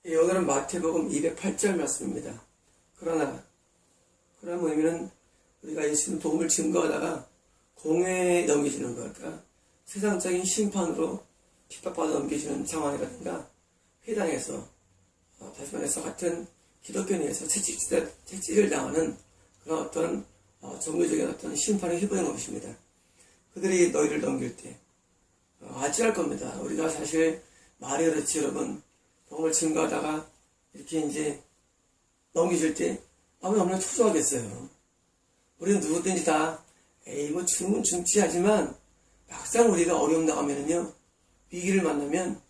오늘은 마태복음 208절 말씀입니다. 그러나 뭐냐면은 우리가 예수님 복음을 증거하다가 공회에 넘기시는 걸까, 세상적인 심판으로 핍박받아 넘기시는 상황이라든가, 회당에서 다시 말해서 같은 기독교인에서 채찍질 당하는 그런 어떤 종교적인 어떤 심판을 해보는 것입니다. 그들이 너희를 넘길 때 아찔할 겁니다. 우리가 사실 말이 그렇지, 여러분. 복음을 증거하다가 이렇게 이제 넘기실 때 얼마나 초조하겠어요. 우리는 누구든지 다 뭐 죽으면 죽지 하지만 막상 우리가 어려움 나가면은요, 위기를 만나면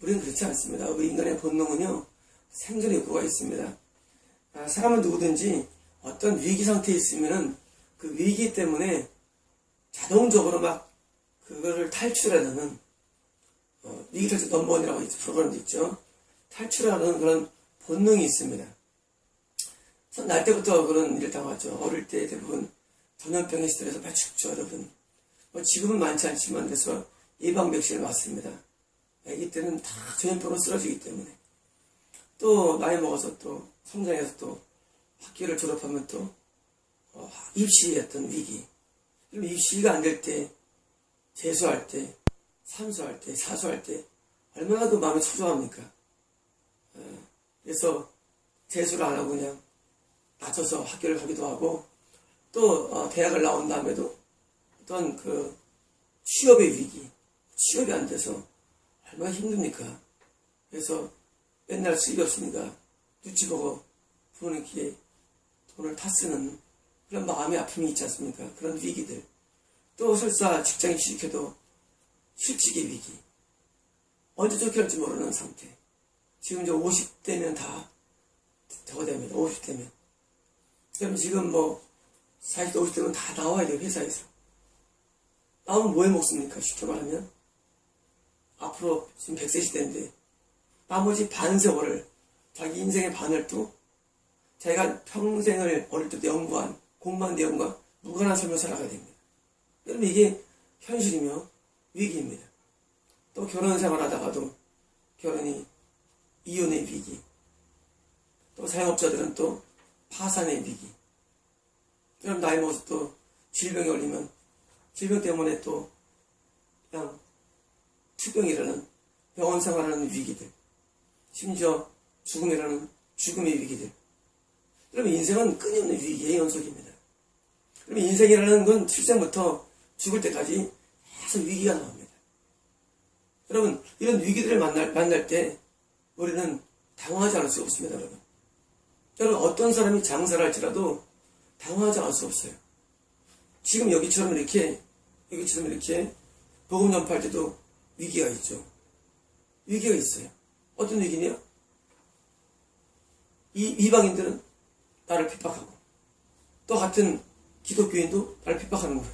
우리는 그렇지 않습니다. 우리 인간의 본능은요, 생존의 욕구가 있습니다. 사람은 누구든지 어떤 위기 상태에 있으면은 그 위기 때문에 자동적으로 막 그거를 탈출하는 위기 탈출 넘버원이라고 프로그램도 있죠. 탈출하는 그런 본능이 있습니다. 날 때부터 그런 일을 당하죠. 어릴 때 대부분 전염병에 시달려서 많이 죽죠, 여러분. 지금은 많지 않지만 그래서 예방 백신을 맞습니다. 아기 때는 다 전염병으로 쓰러지기 때문에. 또 나이 먹어서 또 성장해서 또 학교를 졸업하면 또 입시의 어떤 위기. 그럼 입시가 안 될 때, 재수할 때, 삼수할 때, 사수할 때 얼마나 그 마음이 초조합니까? 그래서 재수를 안 하고 그냥 낮춰서 학교를 가기도 하고, 또 대학을 나온 다음에도 어떤 그 취업의 위기, 취업이 안 돼서 얼마나 힘듭니까? 그래서 맨날 수입이 없으니까 눈치 보고 부모님께 돈을 타 쓰는 그런 마음의 아픔이 있지 않습니까? 그런 위기들. 또 설사 직장에 취직해도 실직의 위기. 언제 쫓겨날지 모르는 상태. 지금 이제 50대면 다 저거 됩니다. 50대면. 그럼 지금 40대, 50대면 다 나와야 돼요, 회사에서. 나오면 뭐해 먹습니까? 쉽게 말하면. 앞으로 지금 100세 시대인데, 나머지 반 세월을, 자기 인생의 반을 또, 자기가 평생을 어릴 때부터 연구한, 공부한 내용과 무관한 삶을 살아가야 됩니다. 그러면 이게 현실이며 위기입니다. 또 결혼 생활하다가도 결혼이 이혼의 위기, 또 사용업자들은 또 파산의 위기. 그럼 나이 먹어서 또 질병에 걸리면 질병 때문에 또 그냥 투병이라는 병원 생활하는 위기들, 심지어 죽음이라는 죽음의 위기들. 그러면 인생은 끊임없는 위기의 연속입니다. 그러면 인생이라는 건 출생부터 죽을 때까지 계속 위기가 나옵니다. 여러분, 이런 위기들을 만날 때 우리는 당황하지 않을 수 없습니다, 여러분. 여러분, 어떤 사람이 장사를 할지라도 당황하지 않을 수 없어요. 지금 여기처럼 이렇게 복음 전파할 때도 위기가 있죠. 위기가 있어요. 어떤 위기냐? 이방인들은 나를 핍박하고, 또 같은 기독교인도 나를 핍박하는 거예요.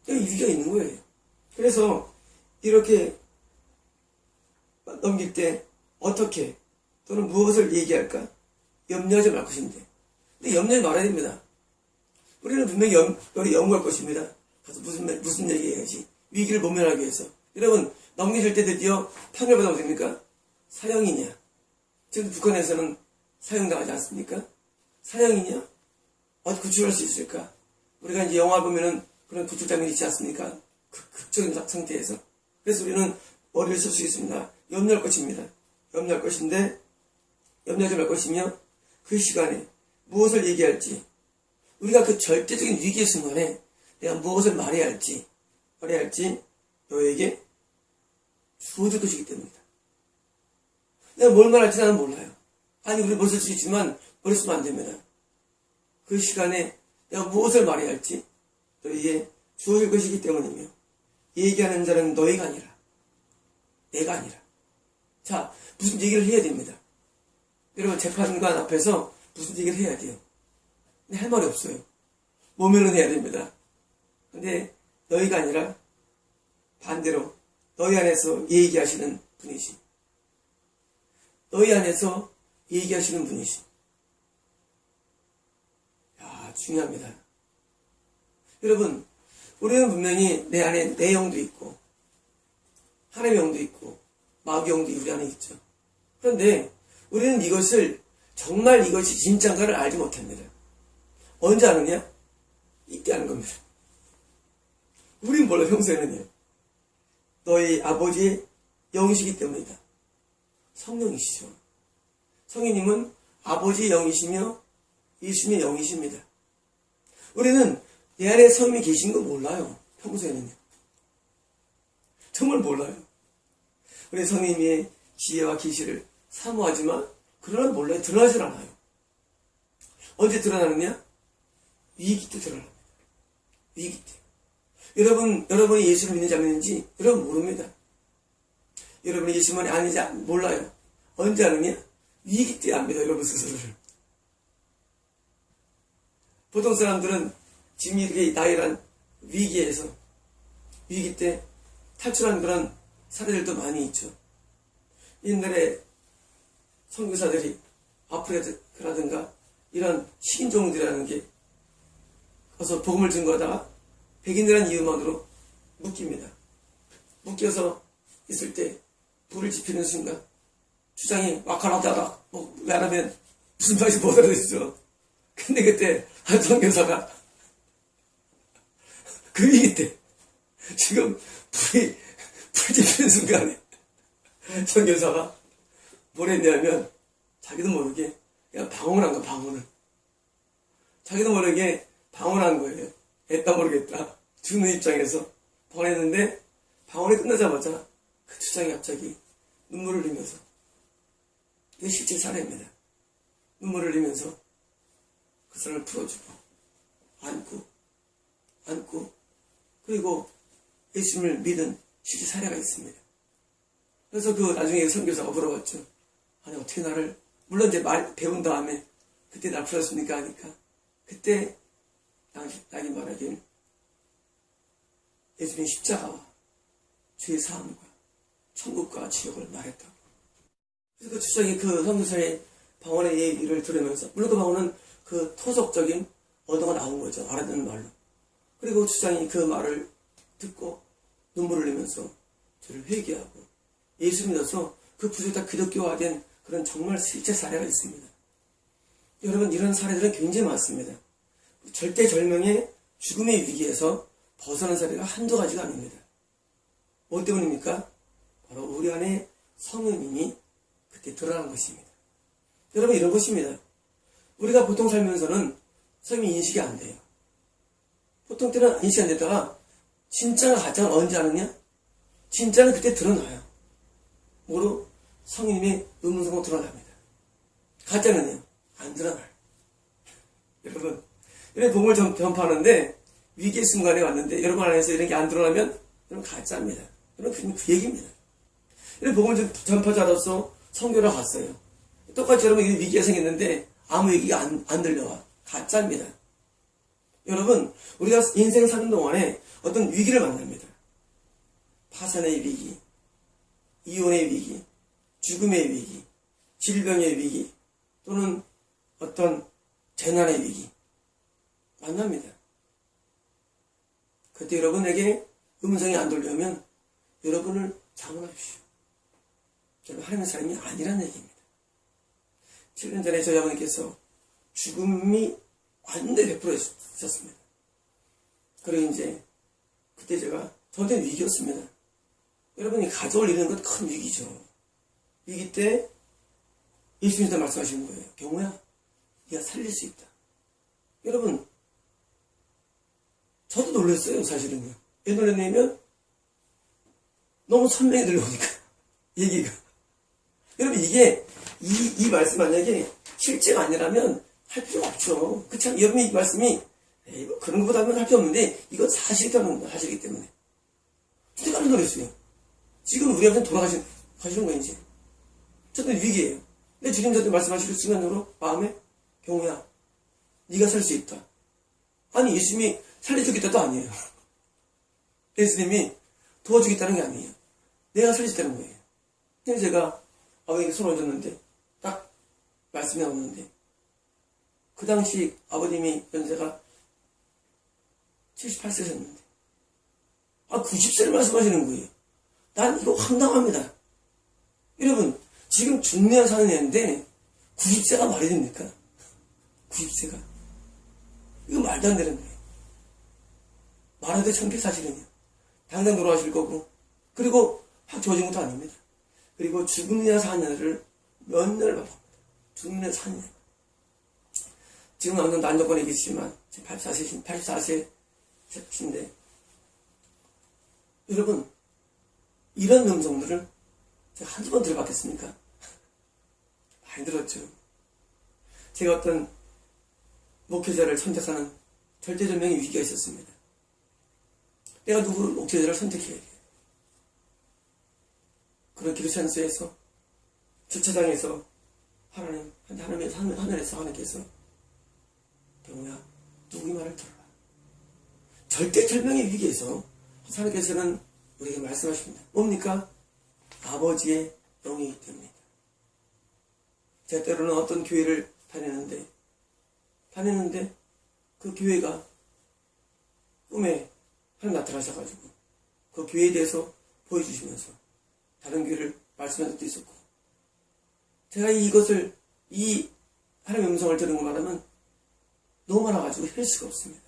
여기 위기가 있는 거예요. 그래서 이렇게 넘길 때 어떻게 또는 무엇을 얘기할까? 염려하지 말 것인데. 근데 염려하지 말아야 됩니다. 우리는 분명히 연구할 것입니다. 가서 무슨 얘기해야지. 위기를 모면하기 위해서. 여러분, 넘기실 때 드디어 판결받아도 됩니까? 사형이냐? 지금 북한에서는 사형당하지 않습니까? 사형이냐? 어디 구출할 수 있을까? 우리가 이제 영화 보면은 그런 구출 장면이 있지 않습니까? 극적인 상태에서. 그래서 우리는 머리를 쓸 수 있습니다. 염려할 것입니다. 염려할 것인데, 염려하지 말 것이며, 그 시간에 무엇을 얘기할지, 우리가 그 절대적인 위기의 순간에 내가 무엇을 말해야 할지 너에게 주어질 것이기 때문이다. 내가 뭘 말할지 나는 몰라요. 아니, 우리 머리 쓸 수 있지만 머리 쓰면 안 됩니다. 그 시간에 내가 무엇을 말해야 할지 너에게 주어질 것이기 때문이며, 얘기하는 자는 너희가 아니라 내가 아니라. 자, 무슨 얘기를 해야 됩니다. 여러분, 재판관 앞에서 무슨 얘기를 해야 돼요. 근데 할 말이 없어요. 모면은 해야 됩니다. 근데 너희가 아니라 반대로 너희 안에서 얘기하시는 분이시. 너희 안에서 얘기하시는 분이시. 중요합니다. 여러분, 우리는 분명히 내 안에 내 영도 있고 하나님의 영도 있고 마귀 영도 우리 안에 있죠. 그런데 우리는 이것을 정말 이것이 진짜인가를 알지 못합니다. 언제 아느냐? 이때 아는 겁니다. 우린 몰라 평소에는요. 너희 아버지의 영이시기 때문이다. 성령이시죠. 성령님은 아버지의 영이시며 예수님의 영이십니다. 우리는 내 안에 성령이 계신 거 몰라요. 평소에는요. 정말 몰라요. 우리 성령님의 지혜와 계시를 사모하지만 그러나 몰라요. 드러나질 않아요. 언제 드러나느냐? 위기 때 드러납니다. 위기 때. 여러분이 예수를 믿는지 안 믿는지 여러분 모릅니다. 여러분이 예수만이 아닌지 몰라요. 언제 아느냐? 위기 때 압니다. 여러분 스스로를. 보통 사람들은 지금 이렇게 나이란 위기 때 탈출한 그런 사례들도 많이 있죠. 옛날에 선교사들이 아프리카라든가 이런 식인종들이라는 게 가서 복음을 증거하다가 백인이라는 이유만으로 묶입니다. 묶여서 있을 때 불을 지피는 순간 주장이 와카라다닥 말하면 무슨 말인지 못 알아듣죠. 근데 그때 한 선교사가 그 위기 때 지금 불 지피는 순간에 선교사가 뭘 했냐면 자기도 모르게 그냥 방언을 한 거야. 방언을. 자기도 모르게 방언한 거예요. 했다 모르겠다. 죽는 입장에서 방언했는데 방언이 끝나자마자 그 주장이 갑자기 눈물을 흘리면서, 이게 실제 사례입니다. 눈물을 흘리면서 그 사람을 풀어주고 안고 그리고 예수님을 믿은 실제 사례가 있습니다. 그래서 그 나중에 선교사가 물어봤죠. 아니 어떻게 나를, 물론 이제 배운 다음에 그때 날 풀었습니까 하니까 그때 나에게 말하길 예수님의 십자가와 죄의 사함과 천국과 지옥을 말했다고. 그래서 그 주장이 그 선교사의 방언의 얘기를 들으면서, 물론 그 방언은 그 토속적인 언어가 나온 거죠. 알아듣는 말로. 그리고 주장이 그 말을 듣고 눈물을 흘리면서 저를 회개하고 예수 믿어서 그 부족이 다 기독교화된 그런 정말 실제 사례가 있습니다. 여러분, 이런 사례들은 굉장히 많습니다. 절대절명의 죽음의 위기에서 벗어난 사례가 한두 가지가 아닙니다. 뭐 때문입니까? 바로 우리 안에 성령님이 그때 드러난 것입니다. 여러분, 이런 것입니다. 우리가 보통 살면서는 성령이 인식이 안 돼요. 보통 때는 인식이 안 되다가 진짜가 가장 언제 아느냐? 진짜는 그때 드러나요. 뭐로? 성령님의 음성으로 드러납니다. 가짜는요? 안 드러나요. 여러분, 이런 복음을 전파하는데 위기의 순간에 왔는데 여러분 안에서 이런 게 안 드러나면 여러분 가짜입니다. 여러분 그 얘기입니다. 이런 복음을 전파자로서 선교를 갔어요. 똑같이 여러분 위기가 생겼는데 아무 얘기가 안 들려와. 가짜입니다. 여러분, 우리가 인생 사는 동안에 어떤 위기를 만납니다. 파산의 위기, 이혼의 위기, 죽음의 위기, 질병의 위기, 또는 어떤 재난의 위기 만납니다. 그때 여러분에게 음성이 안 들려오면 여러분을 자문하십시오. 여러분, 하나님의 사람이 아니라는 얘기입니다. 7년 전에 저희 아버님께서 죽음이 완전히 100% 있었습니다. 그리고 이제 그때 저한테는 위기였습니다. 여러분이 가져올 일은 건 큰 위기죠. 위기 때 예수님께서 말씀하시는 거예요. 경우야, 네가 살릴 수 있다. 여러분, 저도 놀랐어요, 사실은요. 왜 놀랐냐면 너무 선명히 들려오니까 얘기가. 여러분, 이게 이 말씀 만약에 실제가 아니라면 할 필요가 없죠. 그렇지 않아요? 여러분, 이 말씀이 뭐 그런 것보다는 할 필요 없는데 이건 사실이라는 사실이기 때문에 제가 깜짝 놀랐어요. 지금 우리 아버지는 가시는 거예요. 이제 저도 위기예요. 근데 주님 저한테 말씀하시는 순간으로 마음에, 경우야, 네가 살 수 있다. 아니, 예수님이 살려주겠다도 아니에요. 예수님이 도와주겠다는 게 아니에요. 내가 살려주겠다는 거예요. 그래서 제가 아버님께 손을 얹었는데 딱 말씀이 나오는데, 그 당시 아버님이 연세가 78세셨는데 90세를 말씀하시는 거예요. 난 이거 황당합니다. 여러분, 지금 죽내야 사는 애인데 90세가 말이 됩니까? 90세가. 이거 말도 안 되는 거예요. 말해도 천개사실은요. 당장 돌아가실 거고, 그리고 확 좋아진 것도 아닙니다. 그리고 죽음이나 사느냐를 몇 년을 바랍니다. 죽음이나 사느냐. 지금 아무튼 난조건에 계시지만, 지금 84세신데, 여러분, 이런 음성들을 제가 한두 번 들어봤겠습니까? 많이 들었죠. 제가 어떤 목회자를 선택하는 절대절명의 위기가 있었습니다. 내가 누구를 목회자를 선택해야 돼. 그런 기도찬스에서 주차장에서 하늘에서 하나님께서 경우야 누구의 말을 들어라. 절대절명의 위기에서 하나님께서는 우리에게 말씀하십니다. 뭡니까? 아버지의 영이기 때문이다. 제가 때로는 어떤 교회를 다녔는데 그 교회가 꿈에 하나님 나타나셔가지고 그 교회에 대해서 보여주시면서 다른 교회를 말씀한 적도 있었고, 제가 이것을 이 하나님의 음성을 들은 것만 하면 너무 많아가지고 할 수가 없습니다.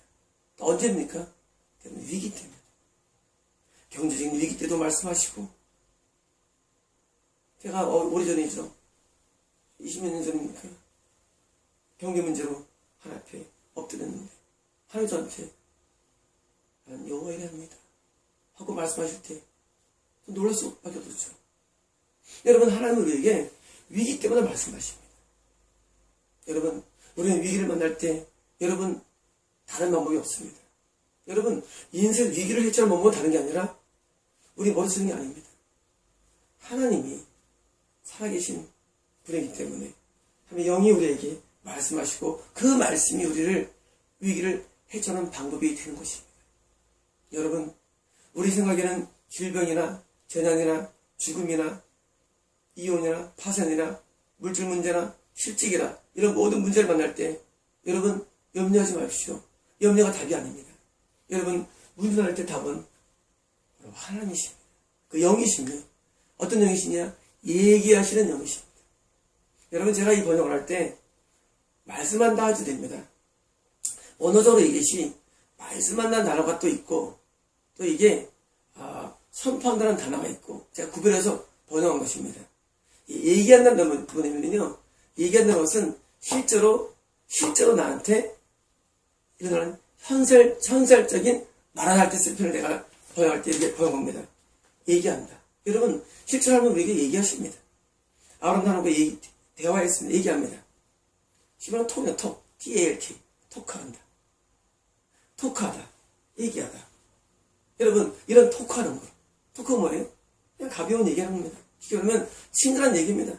언제입니까? 위기 때문에. 경제적인 위기 때도 말씀하시고, 제가 오래전이죠. 20몇 년 전입니까? 경제 문제로 하나님 앞에 엎드렸는데 하나님 저한테 나는 여호와의 합니다 하고 말씀하실 때 놀랄 수밖에 없었죠. 여러분, 하나님은 우리에게 위기 때마다 말씀하십니다. 여러분, 우리는 위기를 만날 때 여러분 다른 방법이 없습니다. 여러분, 인생 위기를 해결하는 방법은 다른 게 아니라 우리 머리 쓰는 게 아닙니다. 하나님이 살아계신 분이기 때문에 하나님의 영이 우리에게 말씀하시고 그 말씀이 우리를 위기를 해결하는 방법이 되는 것입니다. 여러분, 우리 생각에는 질병이나 재난이나 죽음이나 이혼이나 파산이나 물질 문제나 실직이나 이런 모든 문제를 만날 때 여러분 염려하지 마십시오. 염려가 답이 아닙니다. 여러분, 문제 만날 때 답은 하나님이십니다. 그 영이시며 어떤 영이시냐? 얘기하시는 영이십니다. 여러분, 제가 이 번역을 할 때 말씀한다 하셔도 됩니다. 언어적으로 이것이 말씀한다는 단어가 또 있고 또 이게 선포한다는 단어가 있고 제가 구별해서 번역한 것입니다. 얘기한다는 뭐냐면요, 얘기한다는 것은 실제로 나한테 일어나는 현실적인 말할 때 쓸 표현을 내가 번역할 때 이렇게 번역한 겁니다. 얘기한다. 여러분, 실제로 하면 우리에게 얘기하십니다. 아브라함 하나님과 대화했습니다. 얘기합니다. 지금 톡이요, 톡. TALT. 톡하다. 톡하다. 얘기하다. 여러분, 이런 톡하는 거. 톡은 뭐예요? 그냥 가벼운 얘기하는 겁니다. 쉽게 말하면 친근한 얘기입니다.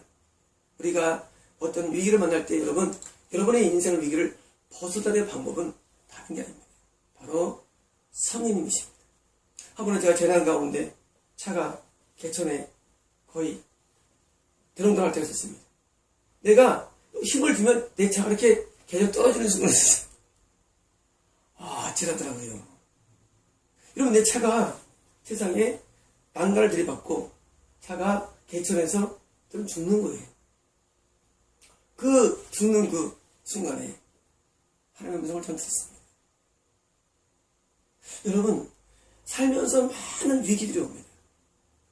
우리가 어떤 위기를 만날 때 여러분의 인생의 위기를 벗어나는 방법은 다른 게 아닙니다. 바로 성령님이십니다. 한 번은 제가 재난 가운데 차가 개천에 거의 대롱당할 때가 있었습니다. 내가 힘을 주면 내 차가 이렇게 계속 떨어지는 순간이 있었어요. 아찔하더라고요. 여러분, 내 차가 세상에 난간을 들이받고 차가 개천에서 좀 죽는 거예요. 그 죽는 그 순간에 하나님의 음성을 전 듣습니다. 여러분, 살면서 많은 위기들이 옵니다.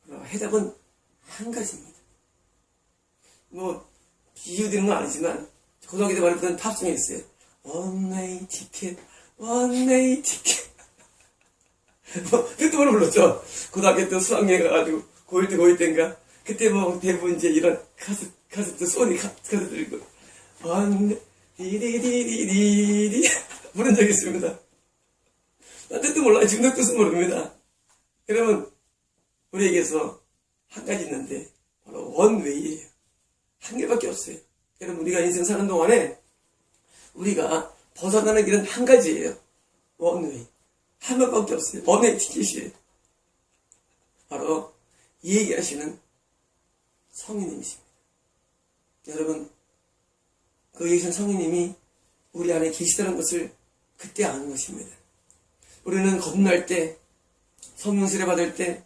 그러나 해답은 한 가지입니다. 비유되는 건 아니지만 고등학교 때 많이 부르는 팝송이 있어요. 원웨이 티켓, 원웨이 티켓. 그때 뭘 불렀죠? 고등학교 때 수학여행 가가지고 고1 때인가 그때 대부분 이제 이런 카세트 소니 카세트 들고 원웨이 디디디디디 부른 적이 있습니다. 난 뜻도 몰라요. 지금도 뜻은 모릅니다. 여러분, 우리에게서 한 가지 있는데 바로 원웨이예요. 한 개밖에 없어요. 여러분, 우리가 인생 사는 동안에 우리가 벗어나는 길은 한 가지예요. 원웨이. 한 번밖에 없어요. 원웨이 티켓이에요. 바로 이 얘기하시는 성인님이십니다. 여러분, 그 얘기하시는 성인님이 우리 안에 계시다는 것을 그때 아는 것입니다. 우리는 거듭날 때, 성령 세례 받을 때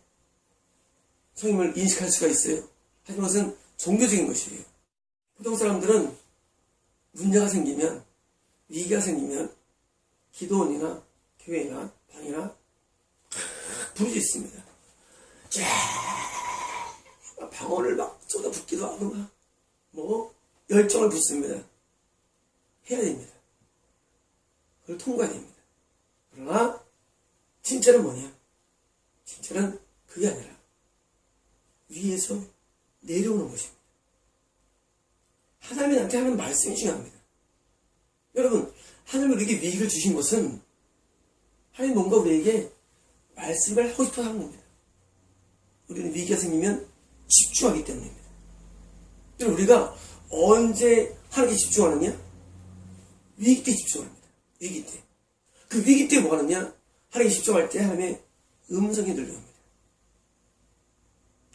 성령을 인식할 수가 있어요. 하지만 그것은 종교적인 것이에요. 보통 사람들은 문제가 생기면, 위기가 생기면 기도원이나 교회나 방이나 부르짖습니다. 쫙 방언을 막 쏟아붓기도 하고 막 열정을 붓습니다. 해야 됩니다. 그걸 통과해야 됩니다. 그러나 진짜는 뭐냐? 진짜는 그게 아니라 위에서 내려오는 것입니다. 하나님이 나한테 하는 말씀이 중요합니다. 여러분, 하나님이 우리에게 위기를 주신 것은 하나님 뭔가 우리에게 말씀을 하고 싶어 하는 겁니다. 우리는 위기가 생기면 집중하기 때문입니다. 그럼 우리가 언제 하나님께 집중하느냐? 위기 때 집중합니다. 위기 때. 그 위기 때 뭐 하느냐? 하나님께 집중할 때 하나님의 음성이 들려옵니다.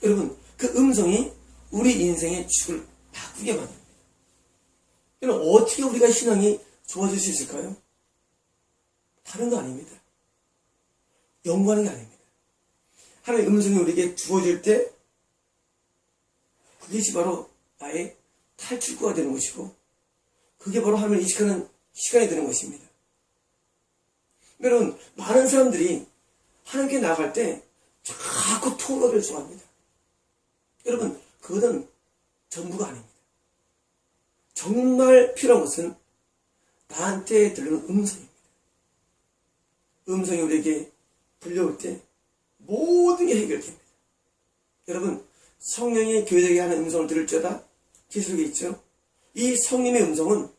여러분, 그 음성이 우리 인생의 축을 바꾸게 만듭니다. 그럼 어떻게 우리가 신앙이 좋아질 수 있을까요? 다른 거 아닙니다. 연구하는 게 아닙니다. 하나님의 음성이 우리에게 주어질 때 그것이 바로 나의 탈출구가 되는 것이고 그게 바로 하나님을 인식하는 시간이 되는 것입니다. 여러분, 많은 사람들이 하나님께 나아갈 때 자꾸 토로를 좋아합니다. 여러분, 그것은 전부가 아닙니다. 정말 필요한 것은 나한테 들리는 음성입니다. 음성이 우리에게 들려올 때 모든 게 해결됩니다. 여러분, 성령이 교회에게 하는 음성을 들을지어다 계시록에 있죠. 이 성님의 음성은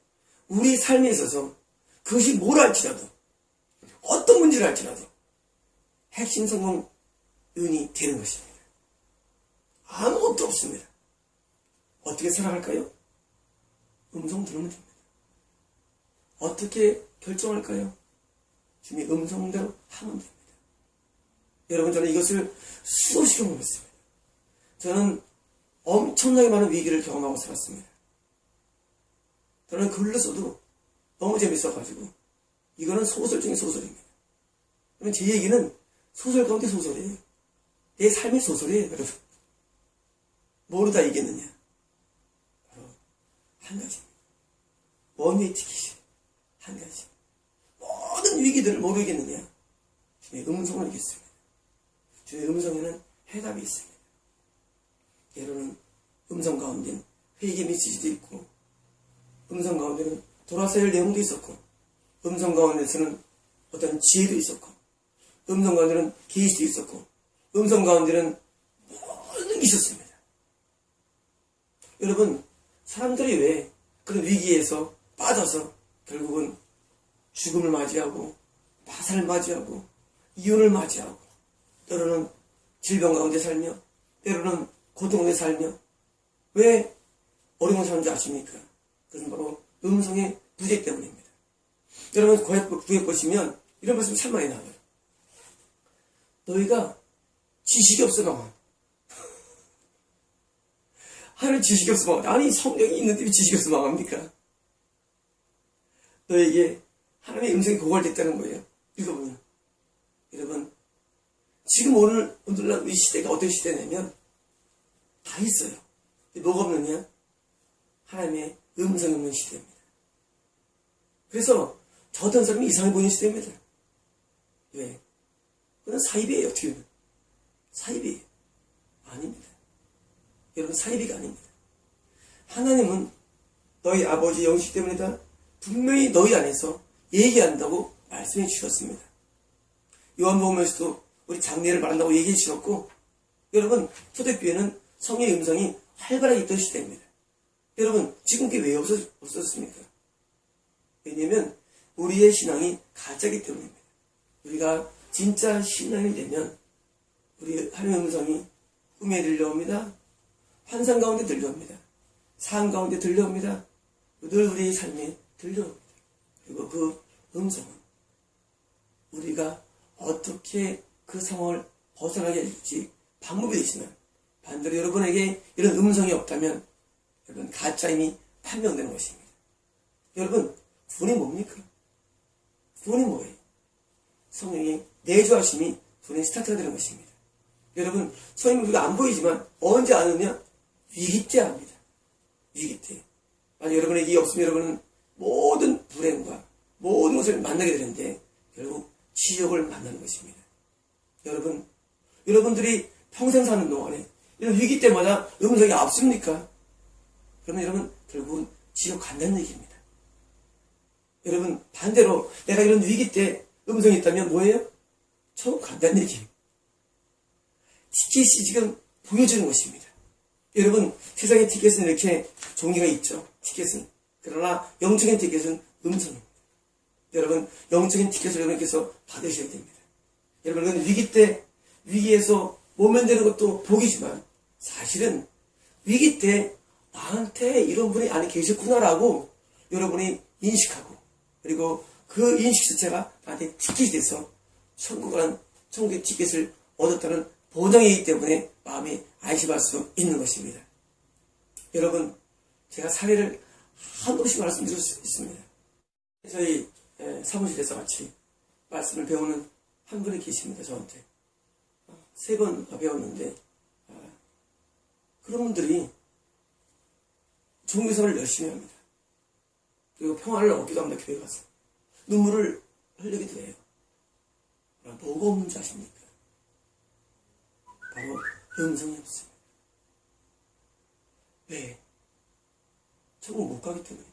우리 삶에 있어서 그것이 뭘 할지라도 어떤 문제를 할지라도 핵심 성공 은이 되는 것입니다. 아무것도 없습니다. 어떻게 살아갈까요? 음성 들으면 됩니다. 어떻게 결정할까요? 주님의 음성대로 하면 됩니다. 여러분, 저는 이것을 수없이 경험했습니다. 저는 엄청나게 많은 위기를 경험하고 살았습니다. 저는 글로 써도 너무 재밌어가지고 이거는 소설 중에 소설입니다. 그러면 제 얘기는 소설 가운데 소설이에요. 내 삶의 소설이에요, 여러분. 뭐로 다 이겼느냐? 바로 한 가지입니다. 원웨이 티켓이 한 가지. 모든 위기들을 뭐로 이겼느냐? 주님의 음성을 이겼습니다. 주님의 음성에는 해답이 있습니다. 예로는 음성 가운데는 회개 메시지도 있고 음성 가운데는 돌아서야 할 내용도 있었고 음성 가운데서는 어떤 지혜도 있었고 음성 가운데는 계시도 있었고 음성 가운데는 모든 게 있었습니다. 여러분, 사람들이 왜 그런 위기에서 빠져서 결국은 죽음을 맞이하고 파산을 맞이하고 이혼을 맞이하고 때로는 질병 가운데 살며 때로는 고통 가운데 살며 왜 어려운 사는지 아십니까? 그것은 바로 음성의 부재 때문입니다. 여러분, 구약 보시면 이런 말씀이 참 많이 나와요. 너희가 지식이 없어 망한. 하나님 지식이 없어 망한. 아니, 성령이 있는데 왜 지식이 없어 망합니까? 너에게 하나님의 음성이 고갈됐다는 거예요. 읽어보면. 여러분, 지금 오늘날 이 시대가 어떤 시대냐면 다 있어요. 뭐가 없느냐? 하나님의 음성이 없는 시대입니다. 그래서 저 어떤 사람이 이상해 보이는 시대입니다. 왜? 그건 사이비예요, 어떻게 보면. 사이비. 아닙니다. 여러분, 사이비가 아닙니다. 하나님은 너희 아버지 영식 때문이다. 분명히 너희 안에서 얘기한다고 말씀해 주셨습니다. 요한복음에서도 우리 장례를 말한다고 얘기해 주셨고, 여러분, 초대교회는 성령의 음성이 활발하게 있던 시대입니다. 여러분, 지금 그게 왜 없었습니까? 왜냐면 우리의 신앙이 가짜이기 때문입니다. 우리가 진짜 신앙이 되면 우리 하나님의 음성이 꿈에 들려옵니다. 환상 가운데 들려옵니다. 삶 가운데 들려옵니다. 늘 우리의 삶에 들려옵니다. 그리고 그 음성은 우리가 어떻게 그 상황을 벗어나게 해줄지 방법이 되시면 반대로 여러분에게 이런 음성이 없다면 여러분 가짜임이 판명되는 것입니다. 여러분, 구원이 뭡니까? 구원이 뭐예요? 성령이 내주하심이 구원의 스타트가 되는 것입니다. 여러분, 성령이 우리가 안 보이지만 언제 아느냐? 위기 때 합니다. 위기 때. 만약 여러분의 이게 없으면 여러분은 모든 불행과 모든 것을 만나게 되는데 결국 지옥을 만나는 것입니다. 여러분들이 평생 사는 동안에 이런 위기 때마다 음성이 없습니까? 그러면 여러분 결국은 지옥 간다는 얘기입니다. 여러분 반대로 내가 이런 위기 때 음성이 있다면 뭐예요? 천국 간다는 얘기입니다. 티켓이 지금 보여주는 것입니다. 여러분 세상의 티켓은 이렇게 종류가 있죠. 티켓은. 그러나 영적인 티켓은 음성입니다. 여러분 영적인 티켓을 여러분께서 받으셔야 됩니다. 여러분은 위기 때 위기에서 못 면대는 것도 복이지만 사실은 위기 때 나한테 이런 분이 안에 계셨구나라고 여러분이 인식하고 그리고 그 인식 자체가 나한테 티켓이 돼서 천국의 티켓을 얻었다는 보장이기 때문에 마음이 안심할 수 있는 것입니다. 여러분 제가 사례를 한 번씩 말씀드릴 수 있습니다. 저희 사무실에서 같이 말씀을 배우는 한 분이 계십니다. 저한테 3번 배웠는데 그런 분들이 종교생활을 열심히 합니다. 그리고 평화를 얻기도 합니다. 교회 가서 눈물을 흘리기도 해요. 뭐가 없는 줄 아십니까? 바로 음성이 없습니다. 왜? 천국 못 가기 때문에.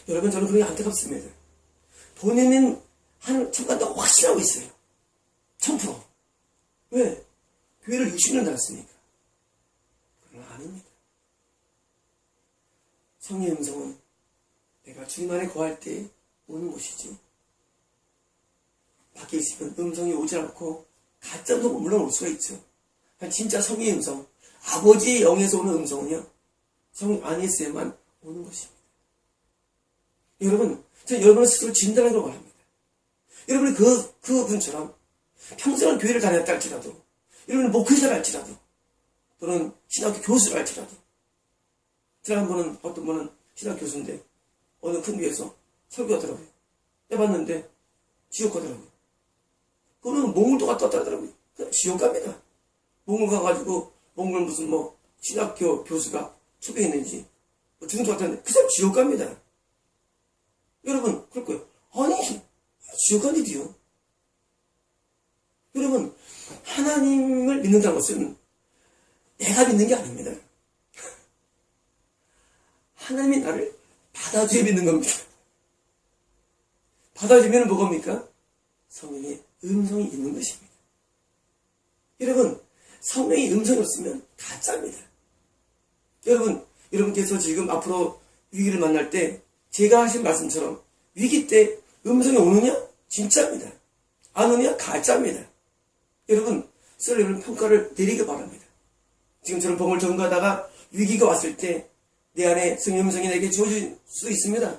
여러분 저는 그게 안타깝습니다. 본인은 한 천간다고 확신하고 있어요. 1000%. 왜? 교회를 60년 다녔으니까. 그러나 아닙니다. 성의 음성은 내가 주님 안에 거할 때 오는 것이지. 밖에 있으면 음성이 오지 않고 가짜 음성 물론 올 수가 있죠. 진짜 성의 음성, 아버지의 영에서 오는 음성은요. 성 안에 있어야만 오는 것입니다. 여러분, 저는 여러분의 스스로 진단하기로 말합니다. 여러분이 그분처럼 평생을 교회를 다녔다 할지라도, 여러분이 목회자를 할지라도, 또는 신학교 교수를 할지라도, 제가 한 번은, 어떤 분은 신학 교수인데, 어느 큰 교회에서 설교하더라고요. 해봤는데, 지옥 가더라고요. 그거는 몽골도 갔다 왔다 하더라고요. 지옥 갑니다. 몽골 가가지고, 몽골 무슨 신학교 교수가 초빙했는지, 중도 갔다 왔는데, 그 사람 지옥 갑니다. 여러분, 그럴 거예요. 아니, 지옥 간 일이요. 여러분, 하나님을 믿는다는 것은 내가 믿는 게 아닙니다. 하나님이 나를 받아줘야 믿는 겁니다. 받아주면 뭐겁니까? 성령의 음성이 있는 것입니다. 여러분, 성령의 음성이 없으면 가짜입니다. 여러분께서 지금 앞으로 위기를 만날 때 제가 하신 말씀처럼 위기 때 음성이 오느냐? 진짜입니다. 안 오느냐? 가짜입니다. 여러분, 스스로 여러분 평가를 내리기 바랍니다. 지금처럼 복음을 전가하다가 위기가 왔을 때 내 안에 성령 음성이 내게 주어질 수 있습니다.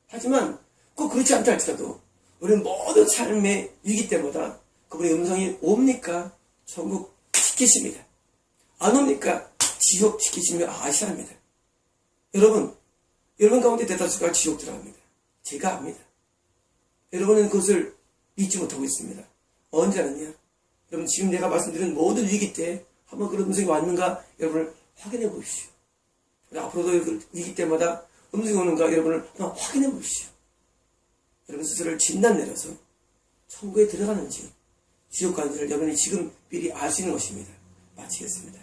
하지만 꼭 그렇지 않다 할지라도 우리는 모든 삶의 위기 때마다 그분의 음성이 옵니까? 천국 티켓입니다. 안 옵니까? 지옥 티켓임을 아셔야 합니다. 여러분 가운데 대다수가 지옥 들어갑니다. 제가 압니다. 여러분은 그것을 믿지 못하고 있습니다. 언제 알았냐? 여러분 지금 내가 말씀드린 모든 위기 때 한번 그런 음성이 왔는가 여러분을 확인해 보십시오. 앞으로도 위기 때마다 음성이 오는가 여러분을 한번 확인해 보십시오. 여러분 스스로를 진단 내려서 천국에 들어가는지 지옥 가는지를 여러분이 지금 미리 알 수 있는 것입니다. 마치겠습니다.